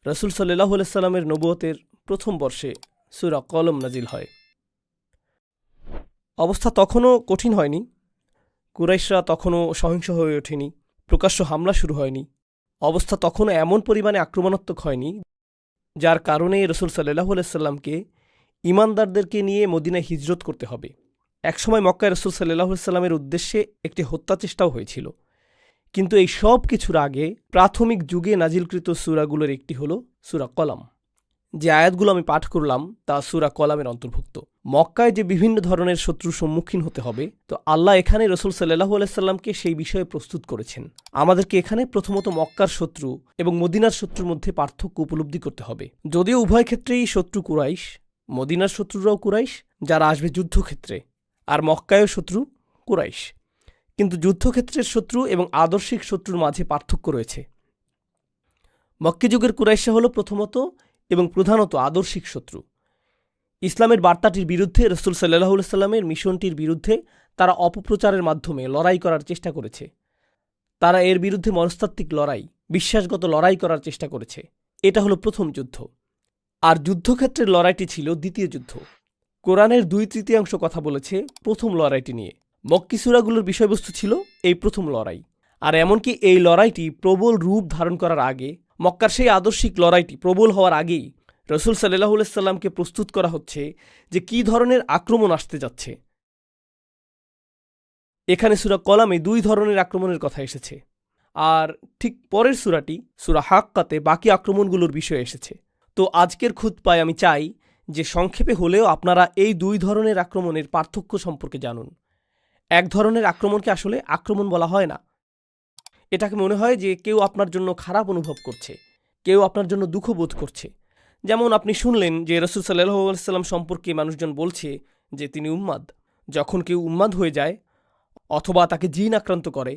রাসূল সাল্লাল্লাহু আলাইহি সাল্লামের নবুয়তের প্রথম বর্ষে সূরা কলম নাজিল হয়। অবস্থা তখনও কঠিন হয়নি, কুরাইশরা তখনও সহিংস হয়ে ওঠেনি, প্রকাশ্য হামলা শুরু হয়নি। অবস্থা তখনও এমন পরিমাণে আক্রমণাত্মক হয়নি যার কারণে রাসূল সাল্লাল্লাহু আলাইহি সাল্লামকে ঈমানদারদেরকে নিয়ে মদিনায় হিজরত করতে হবে। একসময় মক্কায় রাসূল সাল্লাল্লাহু আলাইহি সাল্লামের উদ্দেশ্যে একটি হত্যা চেষ্টাও হয়েছিল। কিন্তু এই সব কিছুর আগে প্রাথমিক যুগে নাজিলকৃত সূরাগুলোর একটি হল সূরা কলাম। যে আয়াতগুলো আমি পাঠ করলাম তা সূরা কলামের অন্তর্ভুক্ত। মক্কায় যে বিভিন্ন ধরনের শত্রুর সম্মুখীন হতে হবে, তো আল্লাহ এখানে রাসূল সাল্লাল্লাহু আলাইহি সাল্লামকে সেই বিষয়ে প্রস্তুত করেছেন। আমাদেরকে এখানে প্রথমত মক্কার শত্রু এবং মদিনার শত্রুর মধ্যে পার্থক্য উপলব্ধি করতে হবে। যদিও উভয় ক্ষেত্রেই শত্রু কুরাইশ, মদিনার শত্রুরাও কুরাইশ যারা আসবে যুদ্ধক্ষেত্রে, আর মক্কায়ও শত্রু কুরাইশ। কিন্তু যুদ্ধক্ষেত্রের শত্রু এবং আদর্শিক শত্রুর মাঝে পার্থক্য রয়েছে। মক্কি যুগের কুরাইশা হল প্রথমত এবং প্রধানত আদর্শিক শত্রু। ইসলামের বার্তাটির বিরুদ্ধে রাসূল সাল্লাল্লাহু আলাইহি সাল্লামের মিশনটির বিরুদ্ধে তারা অপপ্রচারের মাধ্যমে লড়াই করার চেষ্টা করেছে। তারা এর বিরুদ্ধে মনস্তাত্ত্বিক লড়াই, বিশ্বাসগত লড়াই করার চেষ্টা করেছে। এটা হলো প্রথম যুদ্ধ। আর যুদ্ধক্ষেত্রের লড়াইটি ছিল দ্বিতীয় যুদ্ধ। কোরআনের 2/3 কথা বলেছে প্রথম লড়াইটি নিয়ে। মক্কি সূরাগুলোর বিষয়বস্তু ছিল এই প্রথম লড়াই। আর এমনকি এই লড়াইটি প্রবল রূপ ধারণ করার আগে, মক্কার সেই আদর্শিক লড়াইটি প্রবল হওয়ার আগেই রাসূল সাল্লাল্লাহু আলাইহি সাল্লামকে প্রস্তুত করা হচ্ছে যে কী ধরনের আক্রমণ আসতে যাচ্ছে। এখানে সূরা কলামে 2 ধরনের আক্রমণের কথা এসেছে, আর ঠিক পরের সূরাটি সূরা হাক্কাতে বাকি আক্রমণগুলোর বিষয়ে এসেছে। তো আজকের খুতবায় আমি চাই যে সংক্ষেপে হলেও আপনারা এই 2 ধরনের আক্রমণের পার্থক্য সম্পর্কে জানুন। এক ধরনের আক্রমণকে আসলে আক্রমণ বলা হয় না। এটাকে মনে হয় যে কেউ আপনার জন্য খারাপ অনুভব করছে, কেউ আপনার জন্য দুঃখ বোধ করছে। যেমন আপনি শুনলেন যে রাসূল সাল্লাল্লাহু আলাইহি সাল্লাম সম্পর্কে মানুষজন বলছে যে তিনি উম্মাদ। যখন কেউ উম্মাদ হয়ে যায় অথবা তাকে জিন আক্রান্ত করে,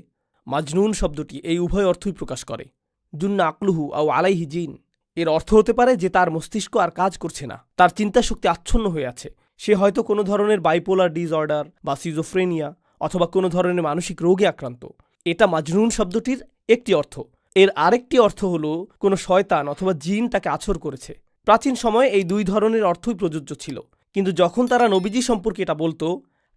মাজনুন শব্দটি এই উভয় অর্থই প্রকাশ করে। জুন্না আকলুহু আও আলাইহি জিন, এর অর্থ হতে পারে যে তার মস্তিষ্ক আর কাজ করছে না, তার চিন্তাশক্তি আচ্ছন্ন হয়ে আছে। সে হয়তো কোনো ধরনের বাইপোলার ডিসঅর্ডার বা সিজোফ্রেনিয়া অথবা কোনো ধরনের মানসিক রোগে আক্রান্ত। এটা মাজনুন শব্দটির একটি অর্থ। এর আরেকটি অর্থ হলো কোনো শয়তান অথবা জিন তাকে আছর করেছে। প্রাচীন সময়ে এই 2 ধরনের অর্থই প্রযোজ্য ছিল। কিন্তু যখন তারা নবীজি সম্পর্কে এটা বলতো,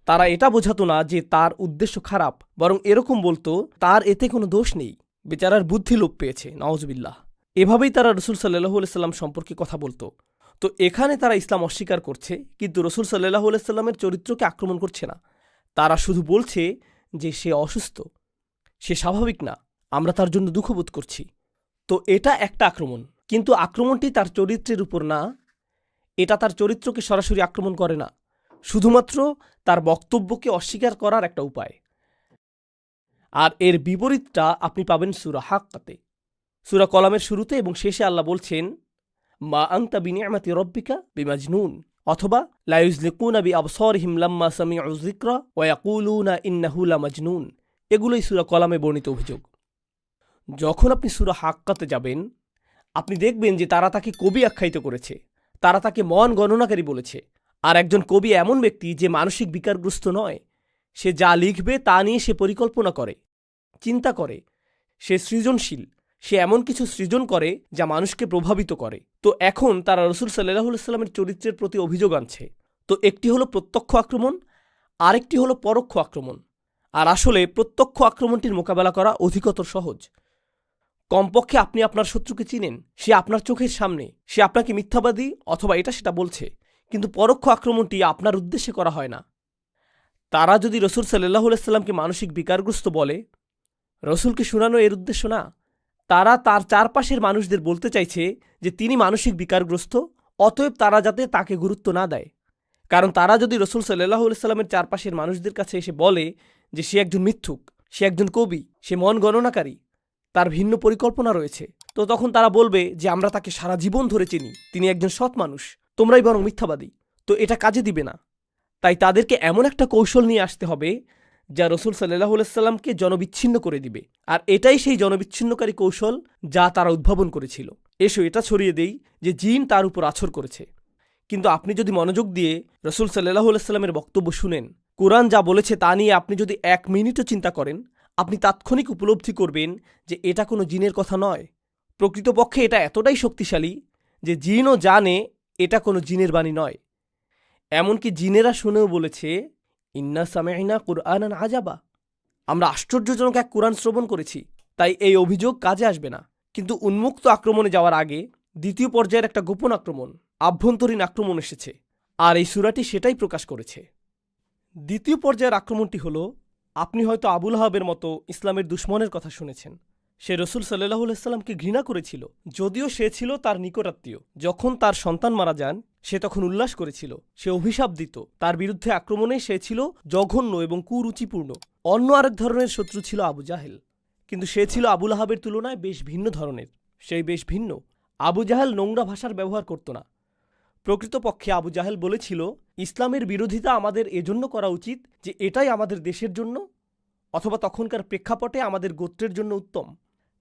তারা এটা বোঝাতো না যে তার উদ্দেশ্য খারাপ, বরং এরকম বলতো তার এতে কোনো দোষ নেই, বেচারার বুদ্ধি লোপ পেয়েছে, নাউজুবিল্লাহ। এভাবেই তারা রাসূল সাল্লাল্লাহু আলাইহি সাল্লাম সম্পর্কে কথা বলতো। তো এখানে তারা ইসলাম অস্বীকার করছে, কিন্তু রাসূল সাল্লাল্লাহু আলাইহি সাল্লামের চরিত্রকে আক্রমণ করছে না। তারা শুধু বলছে যে সে অসুস্থ, সে স্বাভাবিক না, আমরা তার জন্য দুঃখবোধ করছি। তো এটা একটা আক্রমণ, কিন্তু আক্রমণটি তার চরিত্রের উপর না। এটা তার চরিত্রকে সরাসরি আক্রমণ করে না, শুধুমাত্র তার বক্তব্যকে অস্বীকার করার একটা উপায়। আর এর বিপরীতটা আপনি পাবেন সূরা হাক্কাতে। সূরা কলামের শুরুতে এবং শেষে আল্লাহ বলছেন, মা আনতা বিনিআমাতি রাব্বিকা বিমাজনুন, অথবা লা ইউযলিকুনা বিআবসারিহিম লাম্মা সামিউ যিকরা ওয়া ইয়াকুলুনা ইন্নাহু লামাজনুন। এগুলোই সূরা কলামে বর্ণিত অভিযোগ। যখন আপনি সূরা হাক্কাতে যাবেন, আপনি দেখবেন যে তারা তাকে কবি আখ্যায়িত করেছে, তারা তাকে মন গণনাকারী বলেছে। আর একজন কবি এমন ব্যক্তি যে মানসিক বিকারগ্রস্ত নয়। সে যা লিখবে তা নিয়ে সে পরিকল্পনা করে, চিন্তা করে, সে সৃজনশীল, সে এমন কিছু সৃজন করে যা মানুষকে প্রভাবিত করে। তো এখন তারা রাসূল সাল্লাল্লাহু আলাইহি সাল্লামের চরিত্রের প্রতি অভিযোগ আনছে। তো একটি হলো প্রত্যক্ষ আক্রমণ, আরেকটি হলো পরোক্ষ আক্রমণ। আর আসলে প্রত্যক্ষ আক্রমণটির মোকাবেলা করা অধিকতর সহজ। কমপক্ষে আপনি আপনার শত্রুকে চিনেন, সে আপনার চোখের সামনে, সে আপনাকে মিথ্যাবাদী অথবা এটা সেটা বলছে। কিন্তু পরোক্ষ আক্রমণটি আপনার উদ্দেশ্যে করা হয় না। তারা যদি রাসূল সাল্লাল্লাহু আলাইহি সাল্লামকে মানসিক বিকারগ্রস্ত বলে, রাসূলকে শোনানো এর উদ্দেশ্য না। তারা তার চারপাশের মানুষদের বলতে চাইছে যে তিনি মানসিক বিকারগ্রস্ত, অতএব তারা যাতে তাকে গুরুত্ব না দেয়। কারণ তারা যদি রাসূল সাল্লাল্লাহু আলাইহি সাল্লামের চারপাশের মানুষদের কাছে এসে বলে যে সে একজন মিথ্যুক, সে একজন কবি, সে মন গণনাকারী, তার ভিন্ন পরিকল্পনা রয়েছে, তো তখন তারা বলবে যে আমরা তাকে সারা জীবন ধরে চিনি, তিনি একজন সৎ মানুষ, তোমরাই বরং মিথ্যাবাদী। তো এটা কাজে দিবে না। তাই তাদেরকে এমন একটা কৌশল নিয়ে আসতে হবে যা রাসূল সাল্লাল্লাহু আলাইহি সাল্লামকে জনবিচ্ছিন্ন করে দিবে। আর এটাই সেই জনবিচ্ছিন্নকারী কৌশল যা তারা উদ্ভাবন করেছিল। এসো এটা ছড়িয়ে দেই যে জিন তার উপর আছর করেছে। কিন্তু আপনি যদি মনোযোগ দিয়ে রাসূল সাল্লাল্লাহু আলাইহি সাল্লামের বক্তব্য শুনেন, কোরআন যা বলেছে তা নিয়ে আপনি যদি 1 মিনিটও চিন্তা করেন, আপনি তাৎক্ষণিক উপলব্ধি করবেন যে এটা কোনো জিনের কথা নয়। প্রকৃতপক্ষে এটা এতটাই শক্তিশালী যে জিনও জানে এটা কোনো জিনের বাণী নয়। এমনকি জিনেরা শুনেও বলেছে, ইন্না সামি'না কুরআনান আজাবা, আমরা আশ্চর্যজনক এক কোরআন শ্রবণ করেছি। তাই এই অভিযোগ কাজে আসবে না। কিন্তু উন্মুক্ত আক্রমণে যাওয়ার আগে দ্বিতীয় পর্যায়ের একটা গোপন আক্রমণ, আভ্যন্তরীণ আক্রমণ এসেছে, আর এই সূরাটি সেটাই প্রকাশ করেছে। দ্বিতীয় পর্যায়ের আক্রমণটি হল, আপনি হয়তো আবু লাহাবের মতো ইসলামের দুশ্মনের কথা শুনেছেন। সে রসুল সাল্লাল্লাহু আলাইহি সাল্লামকে ঘৃণা করেছিল, যদিও সে ছিল তার নিকটাত্মীয়। যখন তার সন্তান মারা যান, সে তখন উল্লাস করেছিল, সে অভিশাপ দিত। তার বিরুদ্ধে আক্রমণে সে ছিল জঘন্য এবং কুরুচিপূর্ণ। অন্য আরেক ধরনের শত্রু ছিল আবু জাহেল, কিন্তু সে ছিল আবু লাহাবের তুলনায় বেশ ভিন্ন ধরনের। সেই বেশ ভিন্ন। আবু জাহেল নোংরা ভাষার ব্যবহার করত না। প্রকৃতপক্ষে আবু জাহেল বলেছিল, ইসলামের বিরোধিতা আমাদের এজন্য করা উচিত যে এটাই আমাদের দেশের জন্য অথবা তখনকার প্রেক্ষাপটে আমাদের গোত্রের জন্য উত্তম।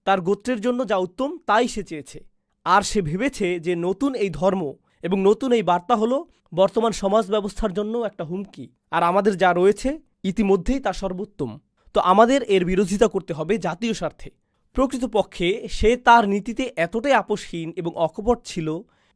তার গোত্রের জন্য যা উত্তম তাই সে চেয়েছে। আর সে ভেবেছে যে নতুন এই ধর্ম এবং নতুন এই বার্তা হলো বর্তমান সমাজ ব্যবস্থার জন্য একটা হুমকি, আর আমাদের যা রয়েছে ইতিমধ্যেই তা সর্বোত্তম। তো আমাদের এর বিরোধিতা করতে হবে জাতীয় স্বার্থে। প্রকৃতপক্ষে সে তার নীতিতে এতটাই আপোষহীন এবং অকপট ছিল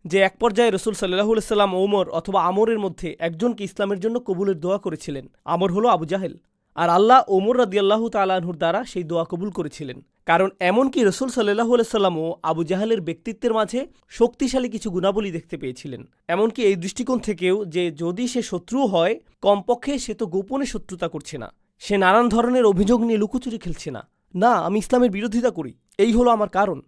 যে এক পর্যায়ে রসুল সাল্লাল্লাহু আলাইহি সাল্লাম ওমর অথবা আমরের মধ্যে একজনকে ইসলামের জন্য কবুলের দোয়া করেছিলেন। আমর হলো আবু জাহেল, আর আল্লাহ ওমর রাদিয়াল্লাহু তাআলা আনহুর দ্বারা সেই দোয়া কবুল করেছিলেন। কারণ এমনকি রসুল সাল্লাল্লাহু আলাইহি সাল্লামও আবু জাহেলের ব্যক্তিত্বের মাঝে শক্তিশালী কিছু গুণাবলী দেখতে পেয়েছিলেন। এমনকি এই দৃষ্টিকোণ থেকেও যে যদি সে শত্রুও হয়, কমপক্ষে সে তো গোপনে শত্রুতা করছে না, সে নানান ধরনের অভিযোগ নিয়ে লুকোচুরি খেলছে না। না, আমি ইসলামের বিরোধিতা করি, এই হলো আমার কারণ।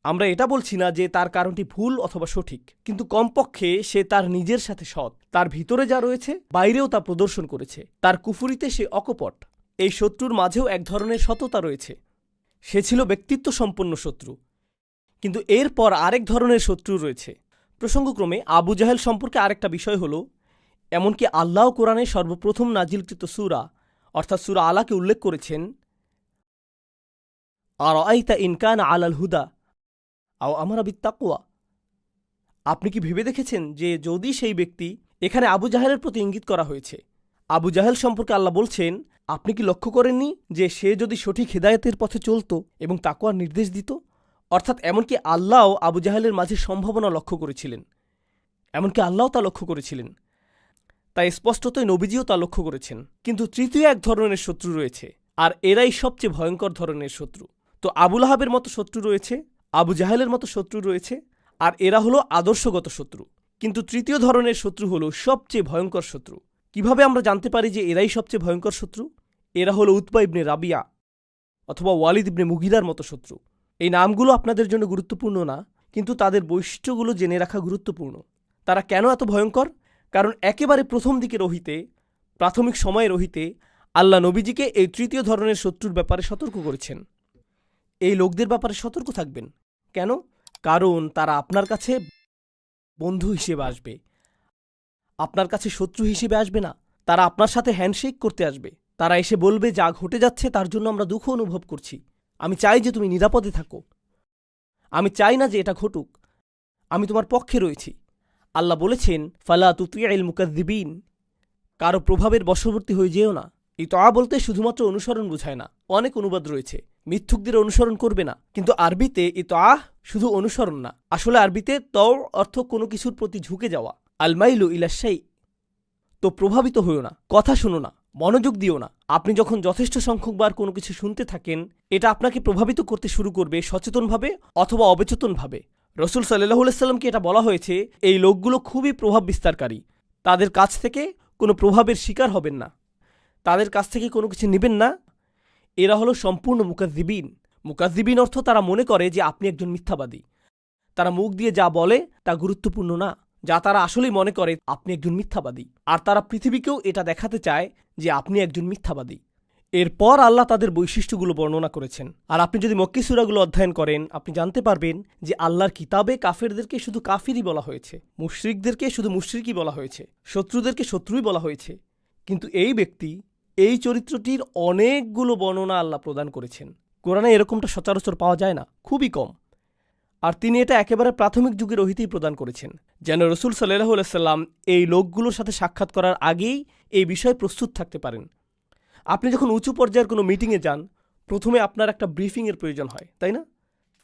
আমরা এটা বলছি না যে তার কারণটি ভুল অথবা সঠিক, কিন্তু কমপক্ষে সে তার নিজের সাথে সৎ। তার ভিতরে যা রয়েছে বাইরেও তা প্রদর্শন করেছে। তার কুফুরিতে সে অকপট। এই শত্রুর মাঝেও এক ধরনের সততা রয়েছে। সে ছিল ব্যক্তিত্ব সম্পন্ন শত্রু। কিন্তু এরপর আরেক ধরনের শত্রু রয়েছে। প্রসঙ্গক্রমে আবু জাহেল সম্পর্কে আরেকটা বিষয় হলো, এমনকি আল্লাহ কোরআনে সর্বপ্রথম নাজিলকৃত সূরা অর্থাৎ সূরা আলাকে উল্লেখ করেছেন, আরাআইতা ইন কানা আলাল হুদা আও আমারা বিত্তাকওয়া। আপনি কি ভেবে দেখেছেন যে যদি সেই ব্যক্তি, এখানে আবু জাহেলের প্রতি ইঙ্গিত করা হয়েছে। আবু জাহেল সম্পর্কে আল্লাহ বলছেন, আপনি কি লক্ষ্য করেননি যে সে যদি সঠিক হিদায়াতের পথে চলত এবং তাকওয়ার নির্দেশ দিত? অর্থাৎ এমনকি আল্লাহও আবু জাহেলের মাঝে সম্ভাবনা লক্ষ্য করেছিলেন, এমনকি আল্লাহও তা লক্ষ্য করেছিলেন। তাই স্পষ্টতই নবীজিও তা লক্ষ্য করেছেন। কিন্তু তৃতীয় এক ধরনের শত্রু রয়েছে, আর এরাই সবচেয়ে ভয়ঙ্কর ধরনের শত্রু। তো আবু লাহাবের মতো শত্রু রয়েছে, আবু জাহেলের মতো শত্রু রয়েছে, আর এরা হলো আদর্শগত শত্রু। কিন্তু তৃতীয় ধরনের শত্রু হলো সবচেয়ে ভয়ঙ্কর শত্রু। কিভাবে আমরা জানতে পারি যে এরাই সবচেয়ে ভয়ঙ্কর শত্রু? এরা হলো উতবা ইবনে রাবিয়া অথবা ওয়ালিদ ইবনে মুগিরার মতো শত্রু। এই নামগুলো আপনাদের জন্য গুরুত্বপূর্ণ না, কিন্তু তাদের বৈশিষ্ট্যগুলো জেনে রাখা গুরুত্বপূর্ণ। তারা কেন এত ভয়ঙ্কর? কারণ একেবারে প্রথম দিকে রহিতে, প্রাথমিক সময়ে রহিতে আল্লাহ নবীজিকে এই তৃতীয় ধরনের শত্রুর ব্যাপারে সতর্ক করেছেন। এই লোকদের ব্যাপারে সতর্ক থাকবেন। কেন? কারণ তারা আপনার কাছে বন্ধু হিসেবে আসবে, আপনার কাছে শত্রু হিসেবে আসবে না। তারা আপনার সাথে হ্যান্ডশেক করতে আসবে। তারা এসে বলবে, যা ঘটে যাচ্ছে তার জন্য আমরা দুঃখ অনুভব করছি, আমি চাই যে তুমি নিরাপদে থাকো, আমি চাই না যে এটা ঘটুক, আমি তোমার পক্ষে রয়েছি। আল্লাহ বলেছেন, ফালা তুতিইল মুকাজ্জিবিন, কারো প্রভাবের বশবর্তী হয়ে যেও না। এই তআ বলতে শুধুমাত্র অনুসরণ বোঝায় না, অনেক অনুবাদ রয়েছে। মিথ্যুকদের অনুসরণ করবে না, কিন্তু আরবিতে এই তআ শুধু অনুসরণ না, আসলে আরবিতে তও অর্থ কোনো কিছুর প্রতি ঝুঁকে যাওয়া, আলমাইলু ইলা শাই। তো প্রভাবিত হইও না, কথা শোনো না, মনোযোগ দিও না। আপনি যখন যথেষ্ট সংখ্যকবার কোনো কিছু শুনতে থাকেন, এটা আপনাকে প্রভাবিত করতে শুরু করবে সচেতনভাবে অথবা অবচেতনভাবে। রসুল সাল্লাল্লাহু আলাইহি সাল্লামকে এটা বলা হয়েছে, এই লোকগুলো খুবই প্রভাব বিস্তারকারী। তাদের কাছ থেকে কোনো প্রভাবের শিকার হবেন না, তাদের কাছ থেকে কোনো কিছু নেবেন না। এরা হলো সম্পূর্ণ মুকাজ্জিবিন। মুকাজ্জিবিন অর্থ তারা মনে করে যে আপনি একজন মিথ্যাবাদী। তারা মুখ দিয়ে যা বলে তা গুরুত্বপূর্ণ না, যা তারা আসলেই মনে করে আপনি একজন মিথ্যাবাদী। আর তারা পৃথিবীকেও এটা দেখাতে চায় যে আপনি একজন মিথ্যাবাদী। এরপর আল্লাহ তাদের বৈশিষ্ট্যগুলো বর্ণনা করেছেন। আর আপনি যদি মক্কি সূরাগুলো অধ্যয়ন করেন, আপনি জানতে পারবেন যে আল্লাহর কিতাবে কাফেরদেরকে শুধু কাফিরই বলা হয়েছে, মুশরিকদেরকে শুধু মুশরিকই বলা হয়েছে, শত্রুদেরকে শত্রুই বলা হয়েছে। কিন্তু এই ব্যক্তি, এই চরিত্রটির অনেকগুলো বর্ণনা আল্লাহ প্রদান করেছেন। কোরআনে এরকমটা সচরাচর পাওয়া যায় না, খুবই কম। আর তিনি এটা একেবারে প্রাথমিক যুগের ওহিতেই প্রদান করেছেন, যেন রসুল সাল্লাল্লাহু আলাইহি সাল্লাম এই লোকগুলোর সাথে সাক্ষাৎ করার আগেই এই বিষয়ে প্রস্তুত থাকতে পারেন। আপনি যখন উঁচু পর্যায়ের কোনো মিটিংয়ে যান, প্রথমে আপনার একটা ব্রিফিংয়ের প্রয়োজন হয়, তাই না?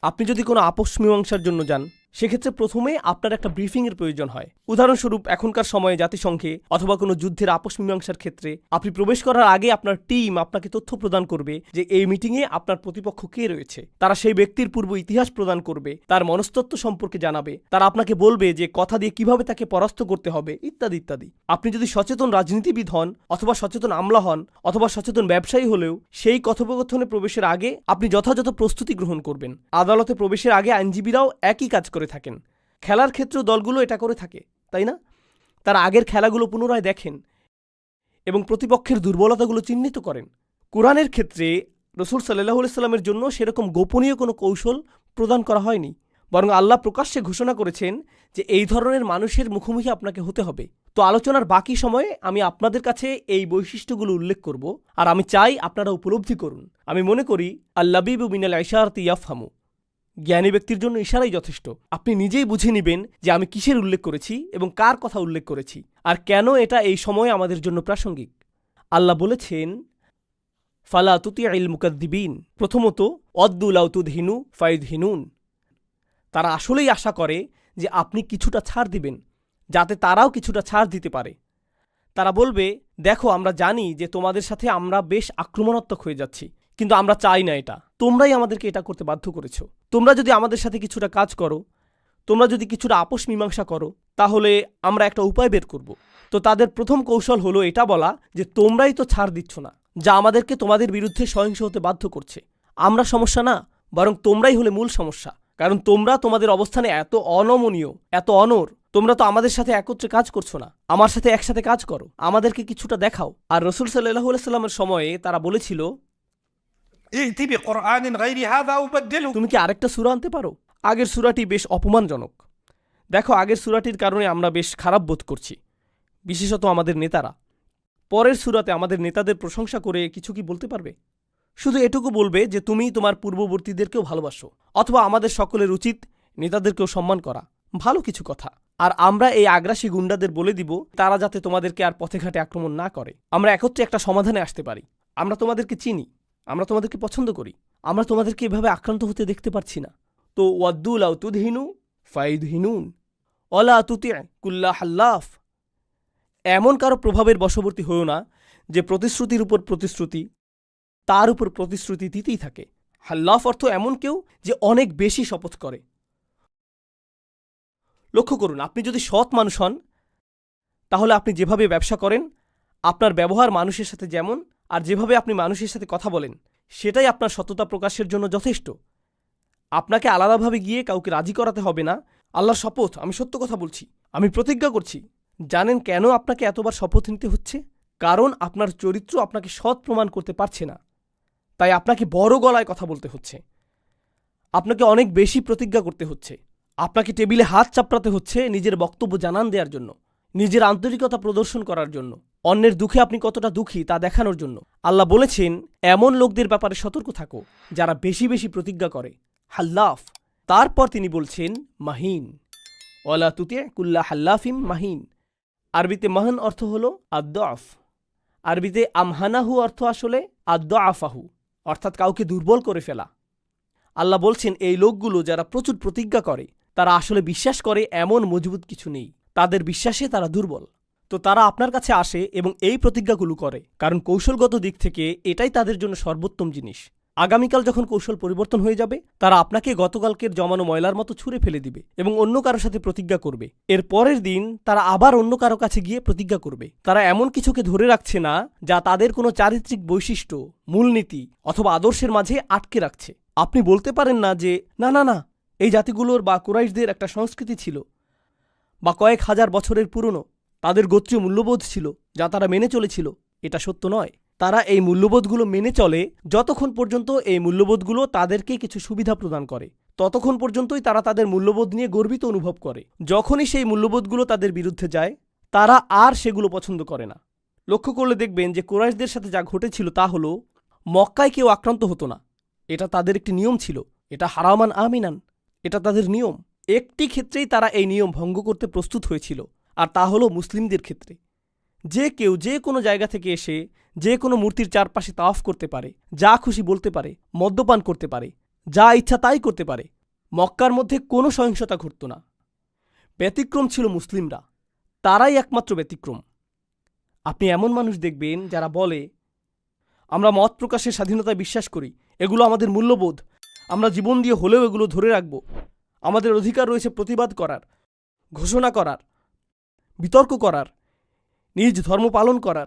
আপনি যদি কোনো আপোষ মীমাংসার জন্য যান, সেক্ষেত্রে প্রথমে আপনার একটা ব্রিফিংয়ের প্রয়োজন হয়। উদাহরণস্বরূপ, এখনকার সময়ে জাতিসংঘে অথবা কোনো যুদ্ধের আপোষ মীমাংসার ক্ষেত্রে আপনি প্রবেশ করার আগে আপনার টিম আপনাকে তথ্য প্রদান করবে যে এই মিটিংয়ে আপনার প্রতিপক্ষ কে রয়েছে। তারা সেই ব্যক্তির পূর্ব ইতিহাস প্রদান করবে, তার মনস্তত্ত্ব সম্পর্কে জানাবে, তারা আপনাকে বলবে যে কথা দিয়ে কিভাবে তাকে পরাস্ত করতে হবে, ইত্যাদি ইত্যাদি। আপনি যদি সচেতন রাজনীতিবিদ হন অথবা সচেতন আমলা হন অথবা সচেতন ব্যবসায়ী হলেও সেই কথোপকথনে প্রবেশের আগে আপনি যথাযথ প্রস্তুতি গ্রহণ করবেন। আদালতে প্রবেশের আগে আইনজীবীরাও একই কাজ করে থাকেন। খেলার ক্ষেত্রেও দলগুলো এটা করে থাকে, তাই না? তারা আগের খেলাগুলো পুনরায় দেখেন এবং প্রতিপক্ষের দুর্বলতাগুলো চিহ্নিত করেন। কোরআনের ক্ষেত্রে রাসূল সাল্লাল্লাহু আলাইহি সাল্লামের জন্য সেরকম গোপনীয় কোনো কৌশল প্রদান করা হয়নি, বরং আল্লাহ প্রকাশ্যে ঘোষণা করেছেন যে এই ধরনের মানুষের মুখোমুখি আপনাকে হতে হবে। তো আলোচনার বাকি সময়ে আমি আপনাদের কাছে এই বৈশিষ্ট্যগুলো উল্লেখ করব, আর আমি চাই আপনারা উপলব্ধি করুন। আমি মনে করি আল্লাবিবু মিনাল ইশারাতি ইয়াফহামু, জ্ঞানী ব্যক্তির জন্য ইশারাই যথেষ্ট। আপনি নিজেই বুঝে নেবেন যে আমি কিসের উল্লেখ করেছি এবং কার কথা উল্লেখ করেছি আর কেন এটা এই সময়ে আমাদের জন্য প্রাসঙ্গিক। আল্লাহ বলেছেন, ফালা তুতিইল মুকাদ্দিবিন। প্রথমত, অদ্দু লাউ তুদহিনু ফায়ুদহিনুন। তারা আসলেই আশা করে যে আপনি কিছুটা ছাড় দিবেন, যাতে তারাও কিছুটা ছাড় দিতে পারে। তারা বলবে, দেখো আমরা জানি যে তোমাদের সাথে আমরা বেশ আক্রমণাত্মক হয়ে যাচ্ছি, কিন্তু আমরা চাই না এটা, তোমরাই আমাদেরকে এটা করতে বাধ্য করেছ। তোমরা যদি আমাদের সাথে কিছুটা কাজ করো, তোমরা যদি কিছুটা আপোষ মীমাংসা করো, তাহলে আমরা একটা উপায় বের করব। তো তাদের প্রথম কৌশল হলো এটা বলা যে তোমরাই তো ছাড় দিচ্ছ না, যা আমাদেরকে তোমাদের বিরুদ্ধে সহিংস হতে বাধ্য করছে। আমরা সমস্যা না, বরং তোমরাই হলে মূল সমস্যা, কারণ তোমরা তোমাদের অবস্থানে এত অনমনীয়, এত অনড়। তোমরা তো আমাদের সাথে একত্রে কাজ করছো না, আমার সাথে একসাথে কাজ করো, আমাদেরকে কিছুটা দেখাও। আর রাসূল সাল্লাল্লাহু আলাইহি সাল্লামের সময়ে তারা বলেছিল, ائতি বিকুরআনিন গায়রি হাযা আও বাদদিলহু। তুমি কি আরেকটা সূরা আনতে পারো? আগের সূরাটি বেশ অপমানজনক। দেখো, আগের সূরাটির কারণে আমরা বেশ খারাপ বোধ করছি, বিশেষত আমাদের নেতারা। পরের সূরাতে আমাদের নেতাদের প্রশংসা করে কিছু কি বলতে পারবে? শুধু এটুকু বলবে যে তুমি তোমার পূর্ববর্তীদেরকেও ভালোবাসো, অথবা আমাদের সকলের উচিত নেতাদেরকেও সম্মান করা। ভালো কিছু কথা। আর আমরা এই আগ্রাসী গুন্ডাদের বলে দিব তারা যাতে তোমাদেরকে আর পথে ঘাটে আক্রমণ না করে। আমরা একত্রে একটা সমাধানে আসতে পারি। আমরা তোমাদেরকে চিনি, আমরা তোমাদেরকে পছন্দ করি, আমরা তোমাদেরকে এভাবে আক্রান্ত হতে দেখতে পারছি না। তো ওয়াদ্দু লাউ তুদহিনু ফায়ুদহিনুন ওয়ালা তুতি' কুল্লা হাল্লাফ। এমন কারো প্রভাবের বশবর্তী হয়েও না যে প্রতিশ্রুতির উপর প্রতিশ্রুতি, তার উপর প্রতিশ্রুতি দিতেই থাকে। হাল্লাফ অর্থ এমন কেউ যে অনেক বেশি শপথ করে। লক্ষ্য করুন, আপনি যদি সৎ মানুষ হন, তাহলে আপনি যেভাবে ব্যবসা করেন, আপনার ব্যবহার মানুষের সাথে যেমন, আর যেভাবে আপনি মানুষের সাথে কথা বলেন, সেটাই আপনার সততা প্রকাশের জন্য যথেষ্ট। আপনাকে আলাদাভাবে গিয়ে কাউকে রাজি করাতে হবে না। আল্লাহর শপথ, আমি সত্য কথা বলছি, আমি প্রতিজ্ঞা করছি। জানেন কেন আপনাকে এতবার শপথ নিতে হচ্ছে? কারণ আপনার চরিত্র আপনাকে সৎ প্রমাণ করতে পারছে না, তাই আপনাকে বড় গলায় কথা বলতে হচ্ছে, আপনাকে অনেক বেশি প্রতিজ্ঞা করতে হচ্ছে, আপনাকে টেবিলে হাত চাপড়াতে হচ্ছে নিজের বক্তব্য জানান দেওয়ার জন্য, নিজের আন্তরিকতা প্রদর্শন করার জন্য, অন্যের দুঃখে আপনি কতটা দুঃখী তা দেখানোর জন্য। আল্লাহ বলেছেন, এমন লোকদের ব্যাপারে সতর্ক থাকো যারা বেশি বেশি প্রতিজ্ঞা করে, হাল্লাফ। তারপর তিনি বলছেন মাহিন, ওয়ালা তুতি' কুল্লা হাল্লাফিম মাহিন। আরবিতে মাহান অর্থ হল আদ-দুআফ। আরবিতে আমহানাহু অর্থ আসলে আদ-দুআফাহু, অর্থাৎ কাউকে দুর্বল করে ফেলা। আল্লাহ বলছেন, এই লোকগুলো যারা প্রচুর প্রতিজ্ঞা করে, তারা আসলে বিশ্বাস করে এমন মজবুত কিছু নেই, তাদের বিশ্বাসে তারা দুর্বল। তো তারা আপনার কাছে আসে এবং এই প্রতিজ্ঞাগুলো করে, কারণ কৌশলগত দিক থেকে এটাই তাদের জন্য সর্বোত্তম জিনিস। আগামীকাল যখন কৌশল পরিবর্তন হয়ে যাবে, তারা আপনাকে গতকালকের জমানো ময়লার মতো ছুঁড়ে ফেলে দিবে এবং অন্য কারো সাথে প্রতিজ্ঞা করবে। এর পরের দিন তারা আবার অন্য কারো কাছে গিয়ে প্রতিজ্ঞা করবে। তারা এমন কিছুকে ধরে রাখছে না যা তাদের কোনো চারিত্রিক বৈশিষ্ট্য, মূলনীতি অথবা আদর্শের মাঝে আটকে রাখছে। আপনি বলতে পারেন না যে না না না, এই জাতিগুলোর বা কুরাইশদের একটা সংস্কৃতি ছিল, বা কয়েক হাজার বছরের পুরনো, তাদের গোত্রীয় মূল্যবোধ ছিল যা তারা মেনে চলেছিল। এটা সত্য নয়। তারা এই মূল্যবোধগুলো মেনে চলে যতক্ষণ পর্যন্ত এই মূল্যবোধগুলো তাদেরকে কিছু সুবিধা প্রদান করে, ততক্ষণ পর্যন্তই তারা তাদের মূল্যবোধ নিয়ে গর্বিত অনুভব করে। যখনই সেই মূল্যবোধগুলো তাদের বিরুদ্ধে যায়, তারা আর সেগুলো পছন্দ করে না। লক্ষ্য করলে দেখবেন যে কুরাইশদের সাথে যা ঘটেছিল তা হলো, মক্কায় কেউ আক্রান্ত হতো না, এটা তাদের একটি নিয়ম ছিল। এটা হারামান আমিনান, এটা তাদের নিয়ম। একটি ক্ষেত্রেই তারা এই নিয়ম ভঙ্গ করতে প্রস্তুত হয়েছিল, আর তা হলো মুসলিমদের ক্ষেত্রে। যে কেউ যে কোনো জায়গা থেকে এসে যে কোনো মূর্তির চারপাশে তাওয়াফ করতে পারে, যা খুশি বলতে পারে, মদ্যপান করতে পারে, যা ইচ্ছা তাই করতে পারে, মক্কার মধ্যে কোনো সহিংসতা ঘটত না। ব্যতিক্রম ছিল মুসলিমরা, তারাই একমাত্র ব্যতিক্রম। আপনি এমন মানুষ দেখবেন যারা বলে, আমরা মত প্রকাশের স্বাধীনতায় বিশ্বাস করি, এগুলো আমাদের মূল্যবোধ, আমরা জীবন দিয়ে হলেও এগুলো ধরে রাখব, আমাদের অধিকার রয়েছে প্রতিবাদ করার, ঘোষণা করার, বিতর্ক করার, নিজ ধর্ম পালন করার।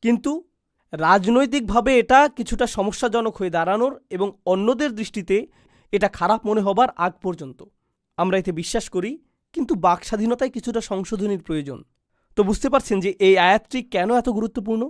কিন্তু রাজনৈতিকভাবে এটা কিছুটা সমস্যাজনক হয়ে দাঁড়ানোর এবং অন্যদের দৃষ্টিতে এটা খারাপ মনে হবার আগ পর্যন্ত আমরা এতে বিশ্বাস করি। কিন্তু বাক স্বাধীনতায় কিছুটা সংশোধনীর প্রয়োজন। তো বুঝতে পারছেন যে এই আয়াতটি কেন এত গুরুত্বপূর্ণ।